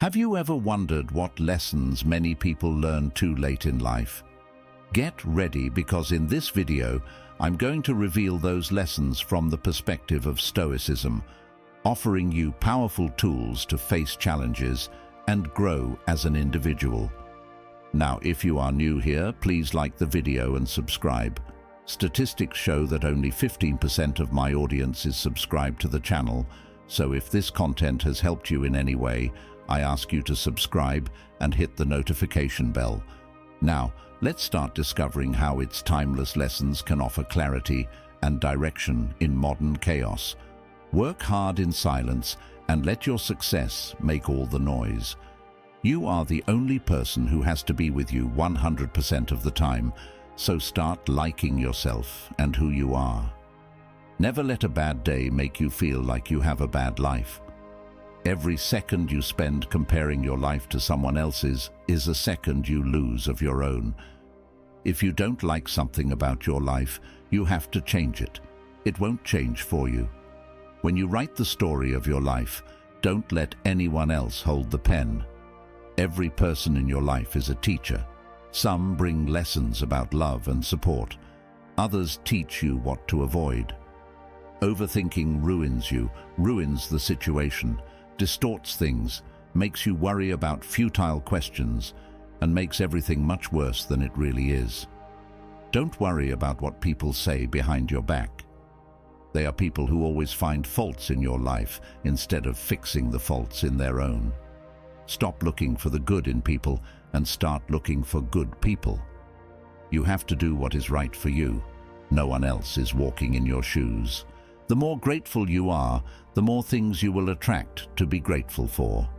Have you ever wondered what lessons many people learn too late in life? Get ready, because in this video, I'm going to reveal those lessons from the perspective of Stoicism, offering you powerful tools to face challenges and grow as an individual. Now, if you are new here, please like the video and subscribe. Statistics show that only 15% of my audience is subscribed to the channel, so if this content has helped you in any way, I ask you to subscribe and hit the notification bell. Now, let's start discovering how its timeless lessons can offer clarity and direction in modern chaos. Work hard in silence and let your success make all the noise. You are the only person who has to be with you 100% of the time, so start liking yourself and who you are. Never let a bad day make you feel like you have a bad life. Every second you spend comparing your life to someone else's is a second you lose of your own. If you don't like something about your life, you have to change it. It won't change for you. When you write the story of your life, don't let anyone else hold the pen. Every person in your life is a teacher. Some bring lessons about love and support. Others teach you what to avoid. Overthinking ruins you, ruins the situation, distorts things, makes you worry about futile questions, and makes everything much worse than it really is. Don't worry about what people say behind your back. They are people who always find faults in your life instead of fixing the faults in their own. Stop looking for the good in people and start looking for good people. You have to do what is right for you. No one else is walking in your shoes. The more grateful you are, the more things you will attract to be grateful for.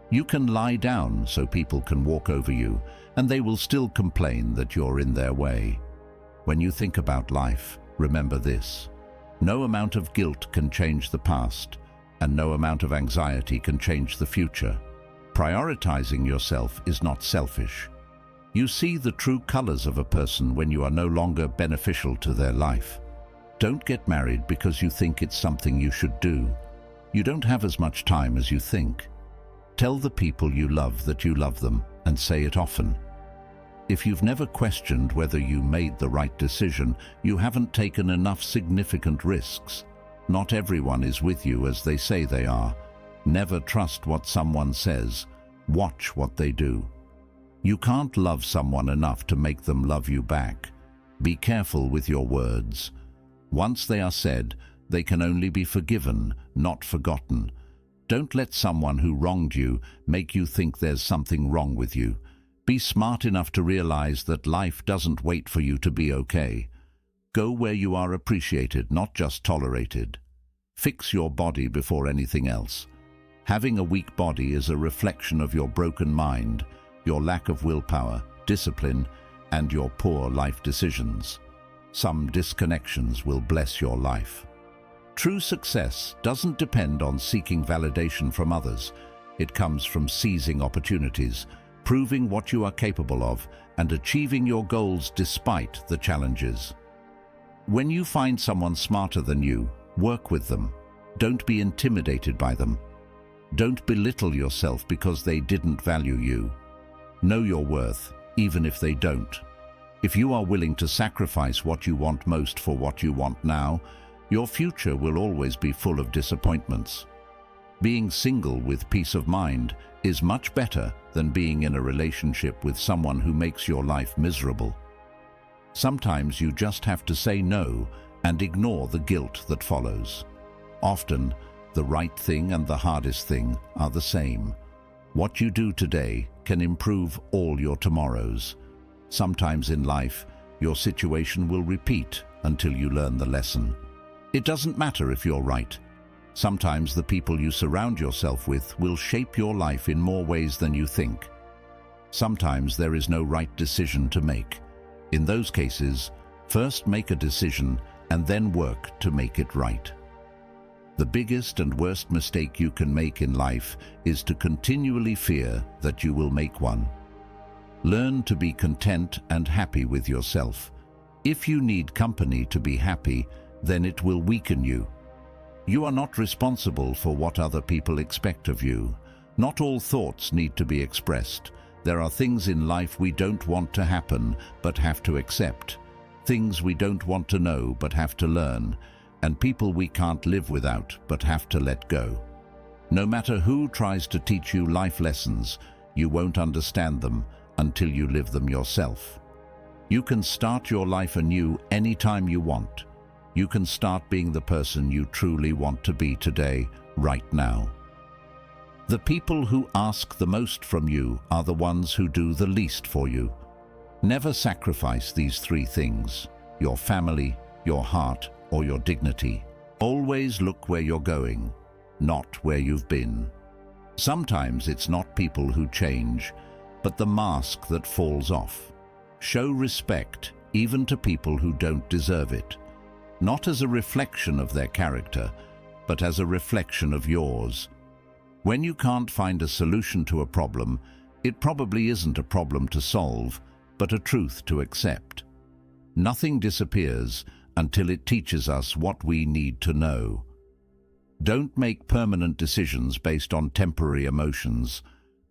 You can lie down so people can walk over you, and they will still complain that you're in their way. When you think about life, remember this: no amount of guilt can change the past, and no amount of anxiety can change the future. Prioritizing yourself is not selfish. You see the true colors of a person when you are no longer beneficial to their life. Don't get married because you think it's something you should do. You don't have as much time as you think. Tell the people you love that you love them, and say it often. If you've never questioned whether you made the right decision, you haven't taken enough significant risks. Not everyone is with you as they say they are. Never trust what someone says. Watch what they do. You can't love someone enough to make them love you back. Be careful with your words. Once they are said, they can only be forgiven, not forgotten. Don't let someone who wronged you make you think there's something wrong with you. Be smart enough to realize that life doesn't wait for you to be okay. Go where you are appreciated, not just tolerated. Fix your body before anything else. Having a weak body is a reflection of your broken mind, your lack of willpower, discipline, and your poor life decisions. Some disconnections will bless your life. True success doesn't depend on seeking validation from others. It comes from seizing opportunities, proving what you are capable of, and achieving your goals despite the challenges. When you find someone smarter than you, work with them. Don't be intimidated by them. Don't belittle yourself because they didn't value you. Know your worth, even if they don't. If you are willing to sacrifice what you want most for what you want now, your future will always be full of disappointments. Being single with peace of mind is much better than being in a relationship with someone who makes your life miserable. Sometimes you just have to say no and ignore the guilt that follows. Often, the right thing and the hardest thing are the same. What you do today can improve all your tomorrows. Sometimes in life, your situation will repeat until you learn the lesson. It doesn't matter if you're right. Sometimes the people you surround yourself with will shape your life in more ways than you think. Sometimes there is no right decision to make. In those cases, first make a decision and then work to make it right. The biggest and worst mistake you can make in life is to continually fear that you will make one. Learn to be content and happy with yourself. If you need company to be happy, then it will weaken you. You are not responsible for what other people expect of you. Not all thoughts need to be expressed. There are things in life we don't want to happen, but have to accept. Things we don't want to know, but have to learn. And people we can't live without, but have to let go. No matter who tries to teach you life lessons, you won't understand them until you live them yourself. You can start your life anew anytime you want. You can start being the person you truly want to be today, right now. The people who ask the most from you are the ones who do the least for you. Never sacrifice these three things: your family, your heart, or your dignity. Always look where you're going, not where you've been. Sometimes it's not people who change, but the mask that falls off. Show respect, even to people who don't deserve it. Not as a reflection of their character, but as a reflection of yours. When you can't find a solution to a problem, it probably isn't a problem to solve, but a truth to accept. Nothing disappears until it teaches us what we need to know. Don't make permanent decisions based on temporary emotions.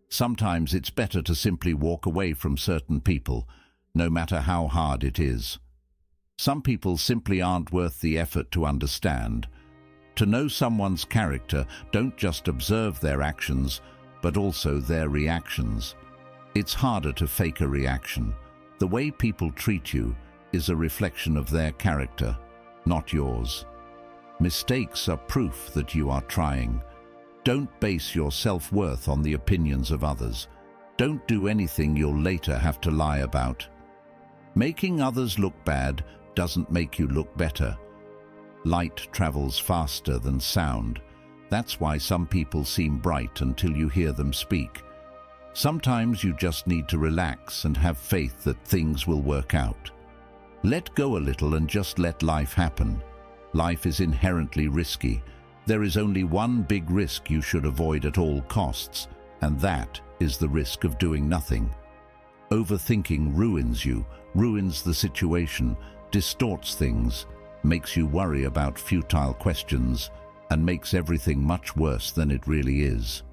Sometimes it's better to simply walk away from certain people, no matter how hard it is. Some people simply aren't worth the effort to understand. To know someone's character, don't just observe their actions, but also their reactions. It's harder to fake a reaction. The way people treat you is a reflection of their character, not yours. Mistakes are proof that you are trying. Don't base your self-worth on the opinions of others. Don't do anything you'll later have to lie about. Making others look bad doesn't make you look better. Light travels faster than sound. That's why some people seem bright until you hear them speak. Sometimes you just need to relax and have faith that things will work out. Let go a little and just let life happen. Life is inherently risky. There is only one big risk you should avoid at all costs, and that is the risk of doing nothing. Overthinking ruins you, ruins the situation, distorts things, makes you worry about futile questions, and makes everything much worse than it really is.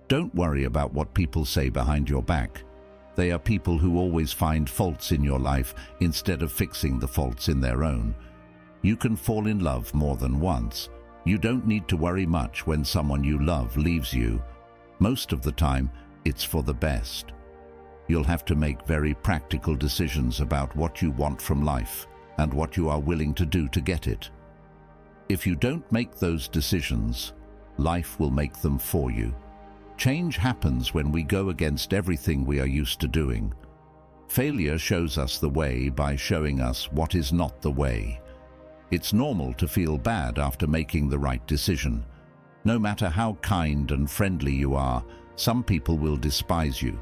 Don't worry about what people say behind your back. They are people who always find faults in your life instead of fixing the faults in their own. You can fall in love more than once. You don't need to worry much when someone you love leaves you. Most of the time, it's for the best. You'll have to make very practical decisions about what you want from life and what you are willing to do to get it. If you don't make those decisions, life will make them for you. Change happens when we go against everything we are used to doing. Failure shows us the way by showing us what is not the way. It's normal to feel bad after making the right decision. No matter how kind and friendly you are, some people will despise you.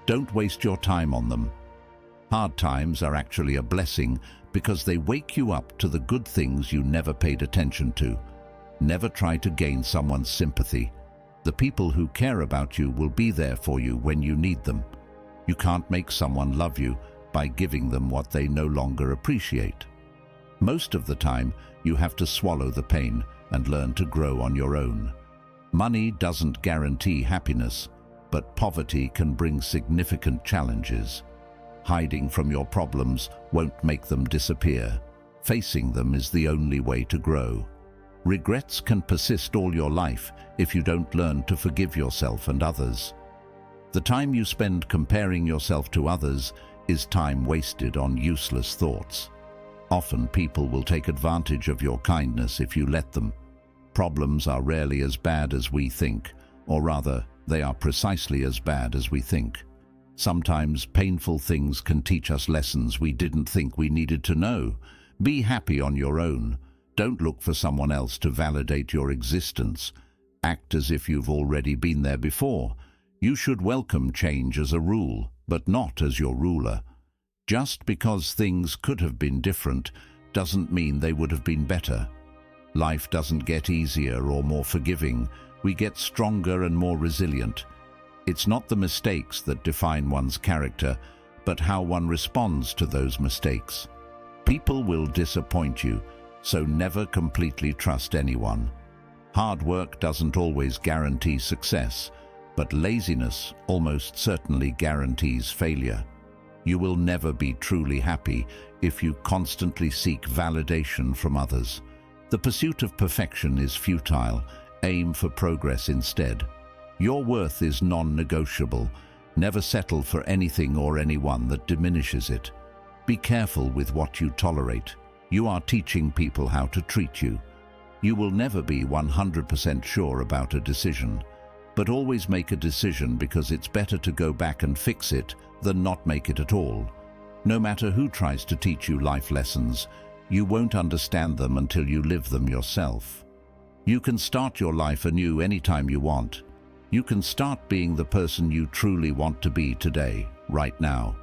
Don't waste your time on them. Hard times are actually a blessing because they wake you up to the good things you never paid attention to. Never try to gain someone's sympathy. The people who care about you will be there for you when you need them. You can't make someone love you by giving them what they no longer appreciate. Most of the time, you have to swallow the pain and learn to grow on your own. Money doesn't guarantee happiness, but poverty can bring significant challenges. Hiding from your problems won't make them disappear. Facing them is the only way to grow. Regrets can persist all your life if you don't learn to forgive yourself and others. The time you spend comparing yourself to others is time wasted on useless thoughts. Often people will take advantage of your kindness if you let them. Problems are rarely as bad as we think, or rather, they are precisely as bad as we think. Sometimes painful things can teach us lessons we didn't think we needed to know. Be happy on your own. Don't look for someone else to validate your existence. Act as if you've already been there before. You should welcome change as a rule, but not as your ruler. Just because things could have been different doesn't mean they would have been better. Life doesn't get easier or more forgiving. We get stronger and more resilient. It's not the mistakes that define one's character, but how one responds to those mistakes. People will disappoint you, so never completely trust anyone. Hard work doesn't always guarantee success, but laziness almost certainly guarantees failure. You will never be truly happy if you constantly seek validation from others. The pursuit of perfection is futile. Aim for progress instead. Your worth is non-negotiable. Never settle for anything or anyone that diminishes it. Be careful with what you tolerate. You are teaching people how to treat you. You will never be 100% sure about a decision, but always make a decision because it's better to go back and fix it than not make it at all. No matter who tries to teach you life lessons, you won't understand them until you live them yourself. You can start your life anew anytime you want. You can start being the person you truly want to be today, right now.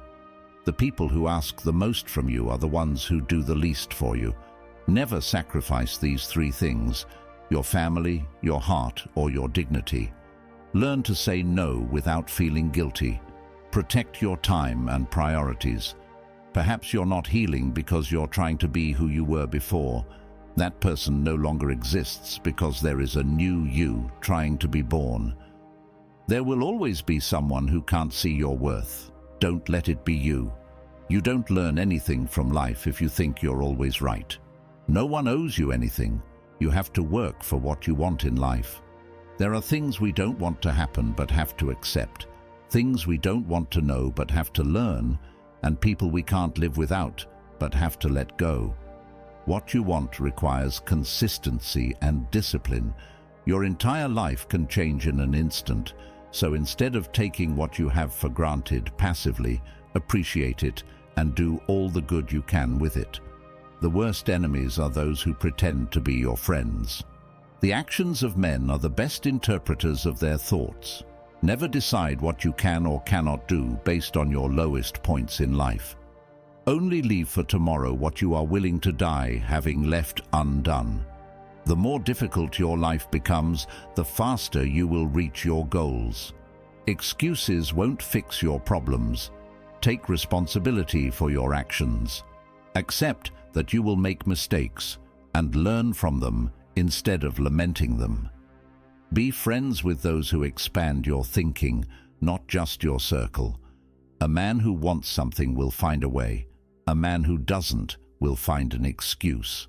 The people who ask the most from you are the ones who do the least for you. Never sacrifice these three things: your family, your heart, or your dignity. Learn to say no without feeling guilty. Protect your time and priorities. Perhaps you're not healing because you're trying to be who you were before. That person no longer exists because there is a new you trying to be born. There will always be someone who can't see your worth. Don't let it be you. You don't learn anything from life if you think you're always right. No one owes you anything. You have to work for what you want in life. There are things we don't want to happen but have to accept, things we don't want to know but have to learn, and people we can't live without but have to let go. What you want requires consistency and discipline. Your entire life can change in an instant, so instead of taking what you have for granted passively, appreciate it and do all the good you can with it. The worst enemies are those who pretend to be your friends. The actions of men are the best interpreters of their thoughts. Never decide what you can or cannot do based on your lowest points in life. Only leave for tomorrow what you are willing to die having left undone. The more difficult your life becomes, the faster you will reach your goals. Excuses won't fix your problems. Take responsibility for your actions. Accept that you will make mistakes and learn from them instead of lamenting them. Be friends with those who expand your thinking, not just your circle. A man who wants something will find a way. A man who doesn't will find an excuse.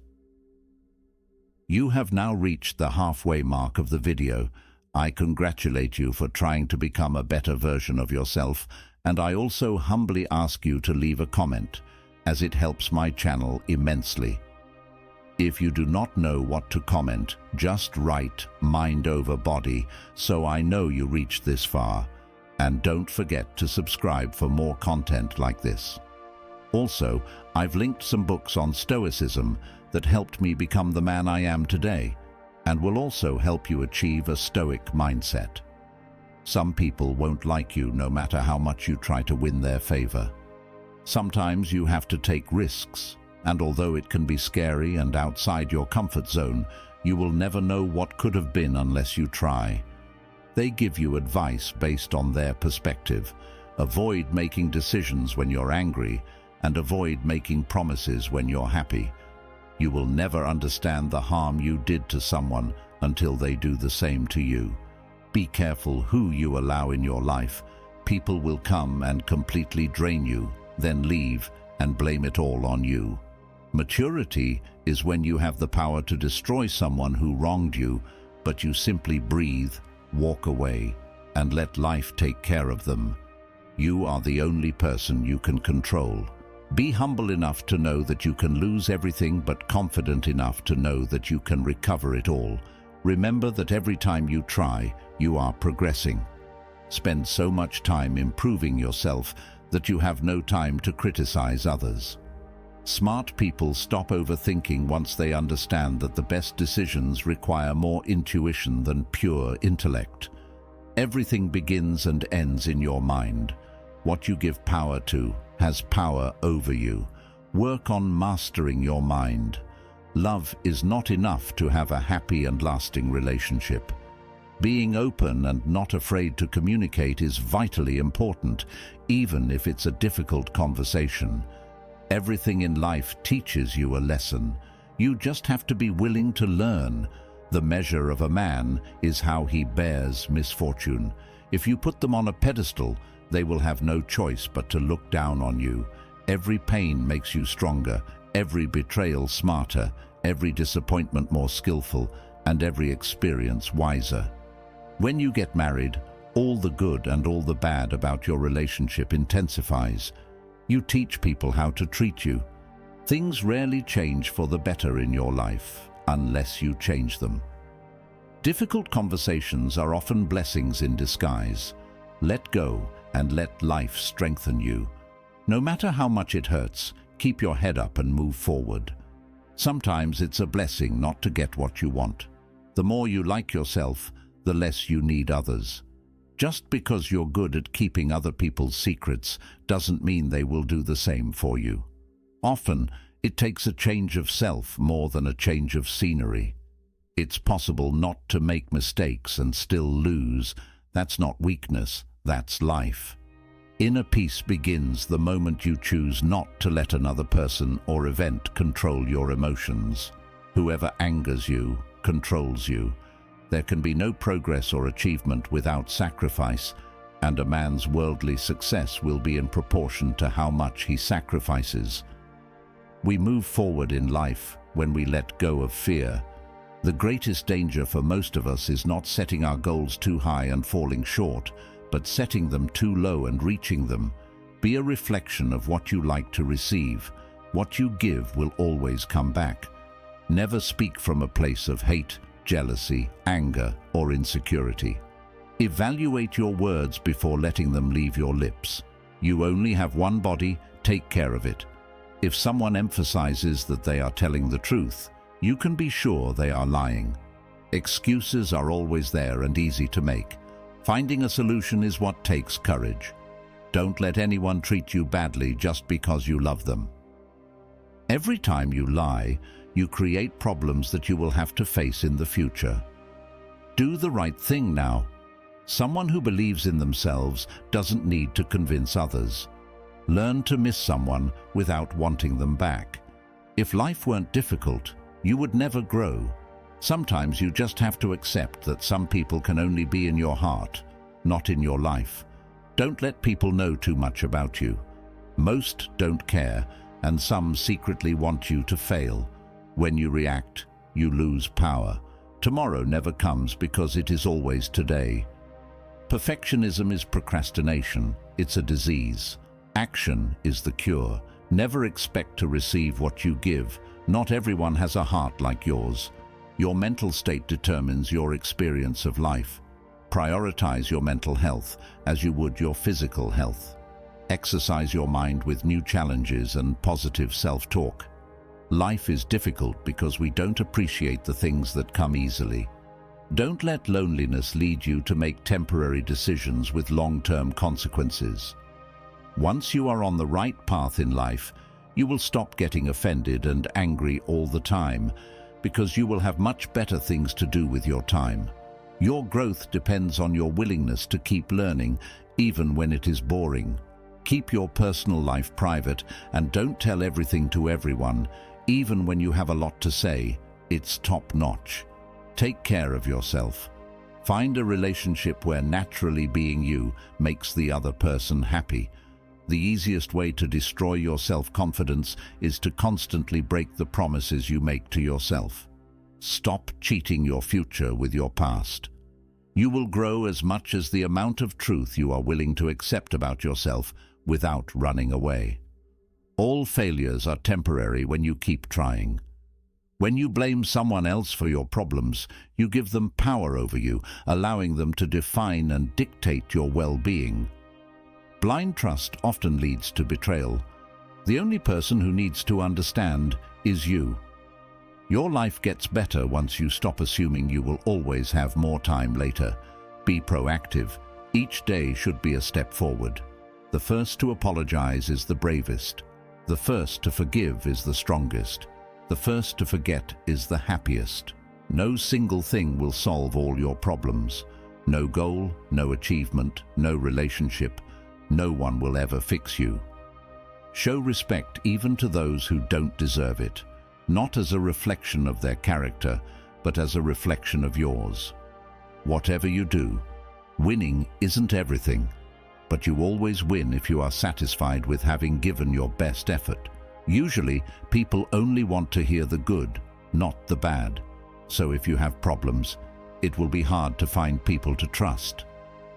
You have now reached the halfway mark of the video. I congratulate you for trying to become a better version of yourself, and I also humbly ask you to leave a comment, as it helps my channel immensely. If you do not know what to comment, just write "mind over body" so I know you reached this far. And don't forget to subscribe for more content like this. Also, I've linked some books on Stoicism that helped me become the man I am today, and will also help you achieve a Stoic mindset. Some people won't like you no matter how much you try to win their favor. Sometimes you have to take risks, and although it can be scary and outside your comfort zone, you will never know what could have been unless you try. They give you advice based on their perspective. Avoid making decisions when you're angry, and avoid making promises when you're happy. You will never understand the harm you did to someone until they do the same to you. Be careful who you allow in your life. People will come and completely drain you, then leave and blame it all on you. Maturity is when you have the power to destroy someone who wronged you, but you simply breathe, walk away, and let life take care of them. You are the only person you can control. Be humble enough to know that you can lose everything, but confident enough to know that you can recover it all. Remember that every time you try, you are progressing. Spend so much time improving yourself that you have no time to criticize others. Smart people stop overthinking once they understand that the best decisions require more intuition than pure intellect. Everything begins and ends in your mind. What you give power to has power over you. Work on mastering your mind. Love is not enough to have a happy and lasting relationship. Being open and not afraid to communicate is vitally important, even if it's a difficult conversation. Everything in life teaches you a lesson. You just have to be willing to learn. The measure of a man is how he bears misfortune. If you put them on a pedestal, they will have no choice but to look down on you. Every pain makes you stronger, every betrayal smarter, every disappointment more skillful, and every experience wiser. When you get married, all the good and all the bad about your relationship intensifies. You teach people how to treat you. Things rarely change for the better in your life, unless you change them. Difficult conversations are often blessings in disguise. Let go and let life strengthen you. No matter how much it hurts, keep your head up and move forward. Sometimes it's a blessing not to get what you want. The more you like yourself, the less you need others. Just because you're good at keeping other people's secrets doesn't mean they will do the same for you. Often, it takes a change of self more than a change of scenery. It's possible not to make mistakes and still lose. That's not weakness, that's life. Inner peace begins the moment you choose not to let another person or event control your emotions. Whoever angers you controls you. There can be no progress or achievement without sacrifice, and a man's worldly success will be in proportion to how much he sacrifices. We move forward in life when we let go of fear. The greatest danger for most of us is not setting our goals too high and falling short, but setting them too low and reaching them. Be a reflection of what you like to receive. What you give will always come back. Never speak from a place of hate, jealousy, anger, or insecurity. Evaluate your words before letting them leave your lips. You only have one body, take care of it. If someone emphasizes that they are telling the truth, you can be sure they are lying. Excuses are always there and easy to make. Finding a solution is what takes courage. Don't let anyone treat you badly just because you love them. Every time you lie, you create problems that you will have to face in the future. Do the right thing now. Someone who believes in themselves doesn't need to convince others. Learn to miss someone without wanting them back. If life weren't difficult, you would never grow. Sometimes you just have to accept that some people can only be in your heart, not in your life. Don't let people know too much about you. Most don't care, and some secretly want you to fail. When you react, you lose power. Tomorrow never comes because it is always today. Perfectionism is procrastination. It's a disease. Action is the cure. Never expect to receive what you give. Not everyone has a heart like yours. Your mental state determines your experience of life. Prioritize your mental health as you would your physical health. Exercise your mind with new challenges and positive self-talk. Life is difficult because we don't appreciate the things that come easily. Don't let loneliness lead you to make temporary decisions with long-term consequences. Once you are on the right path in life, you will stop getting offended and angry all the time, because you will have much better things to do with your time. Your growth depends on your willingness to keep learning, even when it is boring. Keep your personal life private and don't tell everything to everyone. Even when you have a lot to say, it's top-notch. Take care of yourself. Find a relationship where naturally being you makes the other person happy. The easiest way to destroy your self-confidence is to constantly break the promises you make to yourself. Stop cheating your future with your past. You will grow as much as the amount of truth you are willing to accept about yourself without running away. All failures are temporary when you keep trying. When you blame someone else for your problems, you give them power over you, allowing them to define and dictate your well-being. Blind trust often leads to betrayal. The only person who needs to understand is you. Your life gets better once you stop assuming you will always have more time later. Be proactive. Each day should be a step forward. The first to apologize is the bravest. The first to forgive is the strongest. The first to forget is the happiest. No single thing will solve all your problems. No goal, no achievement, no relationship. No one will ever fix you. Show respect even to those who don't deserve it, not as a reflection of their character, but as a reflection of yours. Whatever you do, Winning isn't everything, but you always win if you are satisfied with having given your best effort. Usually, people only want to hear the good, not the bad. So if you have problems, it will be hard to find people to trust.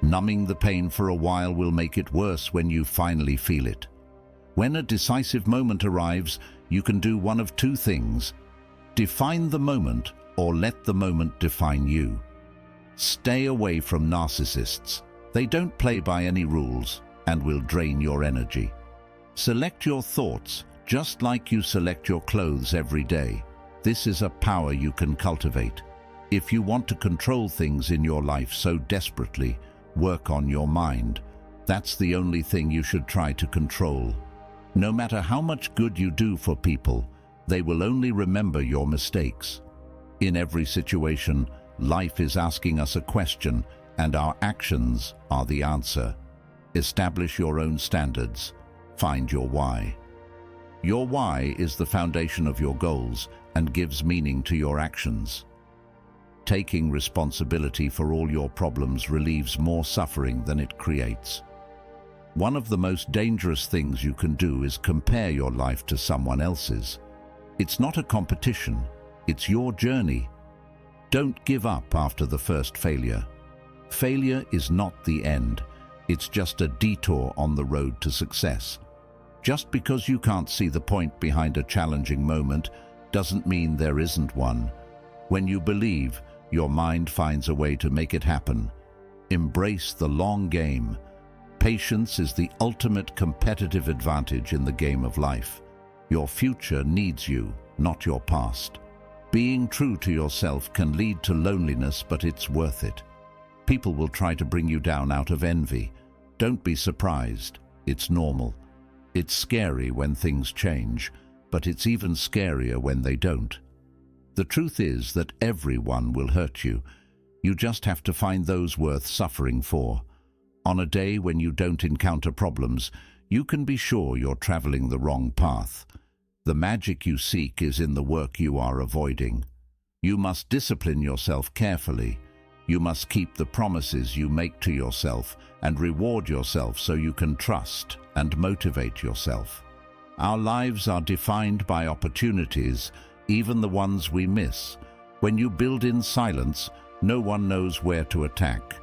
Numbing the pain for a while will make it worse when you finally feel it. When a decisive moment arrives, you can do one of two things: define the moment or let the moment define you. Stay away from narcissists. They don't play by any rules and will drain your energy. Select your thoughts just like you select your clothes every day. This is a power you can cultivate. If you want to control things in your life so desperately, work on your mind. That's the only thing you should try to control. No matter how much good you do for people, they will only remember your mistakes. In every situation, life is asking us a question, and our actions are the answer. Establish your own standards. Find your why. Your why is the foundation of your goals and gives meaning to your actions. Taking responsibility for all your problems relieves more suffering than it creates. One of the most dangerous things you can do is compare your life to someone else's. It's not a competition, it's your journey. Don't give up after the first failure. Failure is not the end, it's just a detour on the road to success. Just because you can't see the point behind a challenging moment doesn't mean there isn't one. When you believe, your mind finds a way to make it happen. Embrace the long game. Patience is the ultimate competitive advantage in the game of life. Your future needs you, not your past. Being true to yourself can lead to loneliness, but it's worth it. People will try to bring you down out of envy. Don't be surprised. It's normal. It's scary when things change, but it's even scarier when they don't. The truth is that everyone will hurt you. You just have to find those worth suffering for. On a day when you don't encounter problems, you can be sure you're traveling the wrong path. The magic you seek is in the work you are avoiding. You must discipline yourself carefully. You must keep the promises you make to yourself and reward yourself so you can trust and motivate yourself. Our lives are defined by opportunities, even the ones we miss. When you build in silence, no one knows where to attack.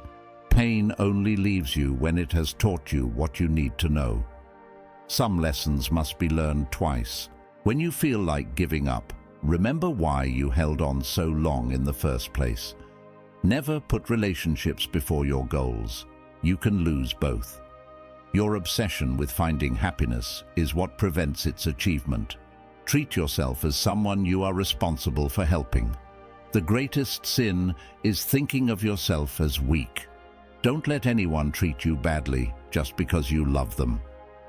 Pain only leaves you when it has taught you what you need to know. Some lessons must be learned twice. When you feel like giving up, remember why you held on so long in the first place. Never put relationships before your goals. You can lose both. Your obsession with finding happiness is what prevents its achievement. Treat yourself as someone you are responsible for helping. The greatest sin is thinking of yourself as weak. Don't let anyone treat you badly just because you love them.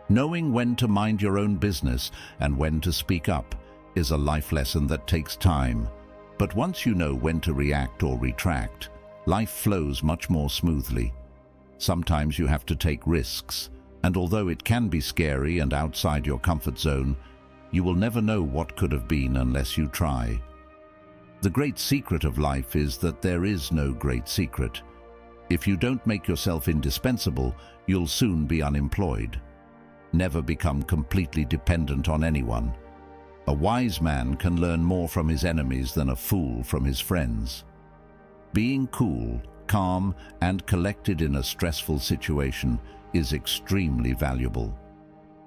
Knowing when to mind your own business and when to speak up is a life lesson that takes time. But once you know when to react or retract, life flows much more smoothly. Sometimes you have to take risks, and although it can be scary and outside your comfort zone, you will never know what could have been unless you try. The great secret of life is that there is no great secret. If you don't make yourself indispensable, you'll soon be unemployed. Never become completely dependent on anyone. A wise man can learn more from his enemies than a fool from his friends. Being cool, calm, and collected in a stressful situation is extremely valuable.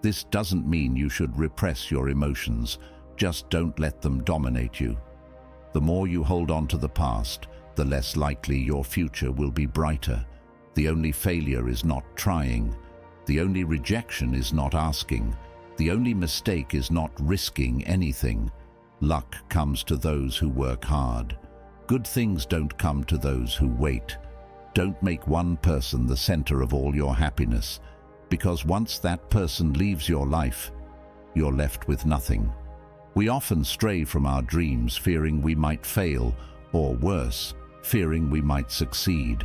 This doesn't mean you should repress your emotions, just don't let them dominate you. The more you hold on to the past, the less likely your future will be brighter. The only failure is not trying. The only rejection is not asking. The only mistake is not risking anything. Luck comes to those who work hard. Good things don't come to those who wait. Don't make one person the center of all your happiness, because once that person leaves your life, you're left with nothing. We often stray from our dreams fearing we might fail, or worse, fearing we might succeed.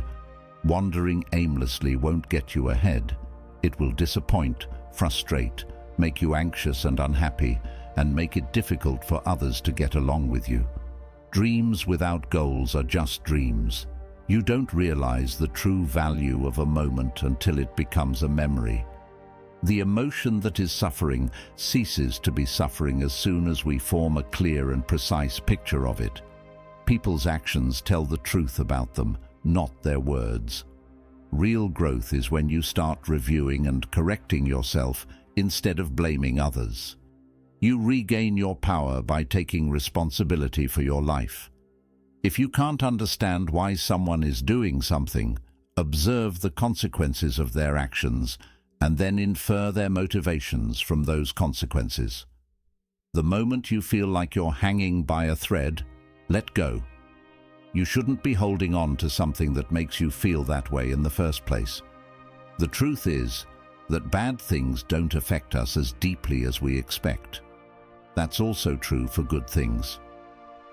Wandering aimlessly won't get you ahead. It will disappoint, frustrate, make you anxious and unhappy, and make it difficult for others to get along with you. Dreams without goals are just dreams. You don't realize the true value of a moment until it becomes a memory. The emotion that is suffering ceases to be suffering as soon as we form a clear and precise picture of it. People's actions tell the truth about them, not their words. Real growth is when you start reviewing and correcting yourself instead of blaming others. You regain your power by taking responsibility for your life. If you can't understand why someone is doing something, observe the consequences of their actions and then infer their motivations from those consequences. The moment you feel like you're hanging by a thread, let go. You shouldn't be holding on to something that makes you feel that way in the first place. The truth is that bad things don't affect us as deeply as we expect. That's also true for good things.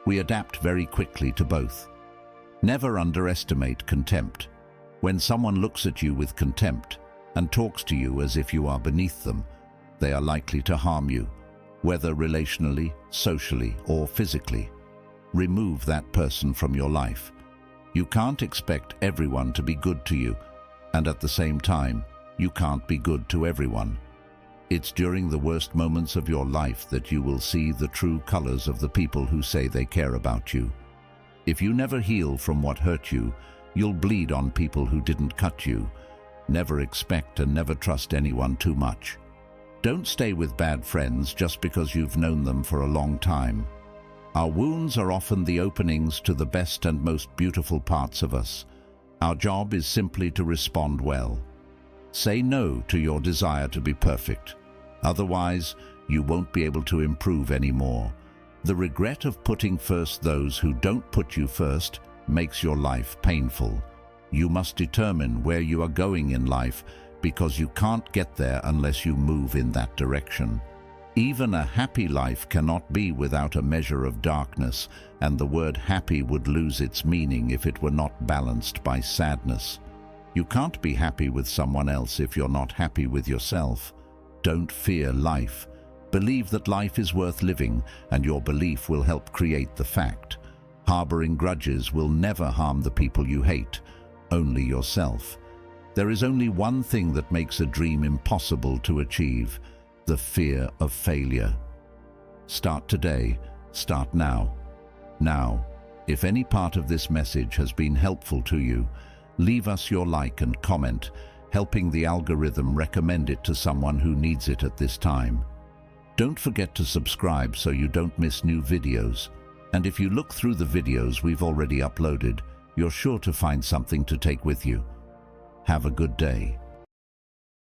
We adapt very quickly to both. Never underestimate contempt. When someone looks at you with contempt and talks to you as if you are beneath them, they are likely to harm you, whether relationally, socially, or physically. Remove that person from your life. You can't expect everyone to be good to you, and at the same time, you can't be good to everyone. It's during the worst moments of your life that you will see the true colors of the people who say they care about you. If you never heal from what hurt you, you'll bleed on people who didn't cut you. Never expect and never trust anyone too much. Don't stay with bad friends just because you've known them for a long time. Our wounds are often the openings to the best and most beautiful parts of us. Our job is simply to respond well. Say no to your desire to be perfect. Otherwise, you won't be able to improve anymore. The regret of putting first those who don't put you first makes your life painful. You must determine where you are going in life because you can't get there unless you move in that direction. Even a happy life cannot be without a measure of darkness, and the word happy would lose its meaning if it were not balanced by sadness. You can't be happy with someone else if you're not happy with yourself. Don't fear life. Believe that life is worth living, and your belief will help create the fact. Harboring grudges will never harm the people you hate, only yourself. There is only one thing that makes a dream impossible to achieve: the fear of failure. Start today. Start now. Now, if any part of this message has been helpful to you, leave us your like and comment, helping the algorithm recommend it to someone who needs it at this time. Don't forget to subscribe so you don't miss new videos. And if you look through the videos we've already uploaded, you're sure to find something to take with you. Have a good day.